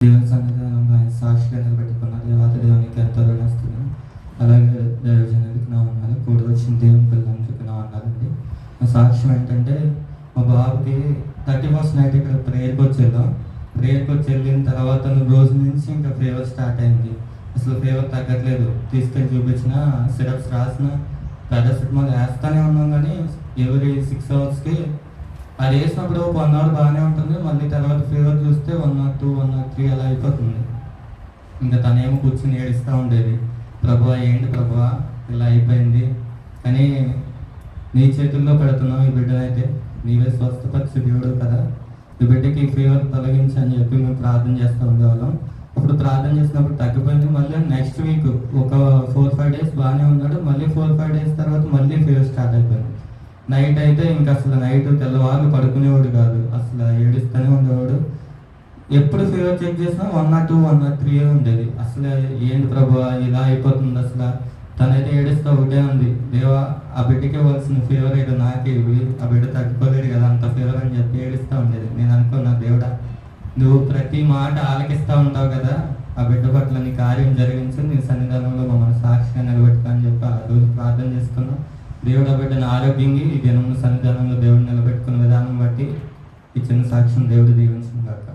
దేవుని సన్నిధానంలో ఆయన సాక్షిగా నిలబెట్టుకున్న దేవాత దేవునికి ఎంతో రుణిస్తున్నాను. అలాగే దైవజనుడికి నా ఉన్నారు, కూడి వచ్చిన దేవుని పిల్లలందరికీ నా ఉన్నారండి. నా సాక్ష్యం ఏంటంటే, మా బాబుకి 31st నైట్ ఇక్కడ ప్రేయర్కి వచ్చి వెళ్ళిన తర్వాత రోజు నుంచి ఇంకా ఫీవర్ స్టార్ట్ అయింది. అసలు ఫీవర్ తగ్గట్లేదు. తీసుకెళ్ళి చూపించిన సిరప్స్ రాసిన పారాసిటమాల్ వేస్తూనే ఉన్నాం, కానీ ఎవ్రీ 6 అవర్స్కి అది వేసినప్పుడు 1 అవర్ బాగానే ఉంటుంది. మళ్ళీ తర్వాత ఫీవర్ చూస్తే 102, 103 అలా అయిపోతుంది. ఇంకా తనేమో కూర్చుని ఏడుస్తూ ఉండేది, ప్రభువా ఏంటి ప్రభువా ఇలా అయిపోయింది, కానీ నీ చేతుల్లో పెడుతున్నావు ఈ బిడ్డనైతే, నీవే స్వస్థపరిచి దేవుడు కదా, ఈ బిడ్డకి ఫీవర్ తొలగించి అని చెప్పి మేము ప్రార్థన చేస్తూ ఉండేవాళ్ళం. అప్పుడు ప్రార్థన చేసినప్పుడు తగ్గిపోయింది. మళ్ళీ నెక్స్ట్ వీక్ ఒక 4-5 డేస్ బాగానే ఉన్నాడు. మళ్ళీ 4-5 డేస్ తర్వాత మళ్ళీ ఫీవర్ స్టార్ట్ అయిపోయింది. నైట్ అయితే ఇంకా అసలు నైట్ తెల్లవాళ్ళు పడుకునేవాడు కాదు, అసలు ఏడుస్తూనే ఉండేవాడు. ఎప్పుడు ఫీవర్ చెక్ చేసినా 102, 103 ఉండేది. అసలు ఏంటి ప్రభు ఇలా అయిపోతుంది, అసలు తనైతే ఏడుస్తూ ఒకటే ఉంది, దేవా ఆ బిడ్డకి ఇవ్వాల్సిన ఫీవర్ అయితే నాకే ఇవి, ఆ బిడ్డ తగ్గిపోలేదు కదా అంత ఫీవర్ అని చెప్పి ఏడుస్తూ ఉండేది. నేను అనుకున్నా, దేవుడా నువ్వు ప్రతి మాట ఆలకిస్తూ ఉంటావు కదా, ఆ బిడ్డ పట్ల నీ కార్యం జరిగించి నీ సన్నిధానంలో మమ్మల్ని సాక్షిగా నిలబెట్టుకో అని చెప్పి ఆ రోజు ప్రార్థన చేసుకున్నాం. దేవుడు ఆ బిడ్డను ఆరోగ్యంగా ఈ దినముల సన్నిధానంలో దేవుడు నిలబెట్టుకున్న విధానం బట్టి ఈ చిన్న సాక్ష్యం దేవుడు దీవించిన కాక.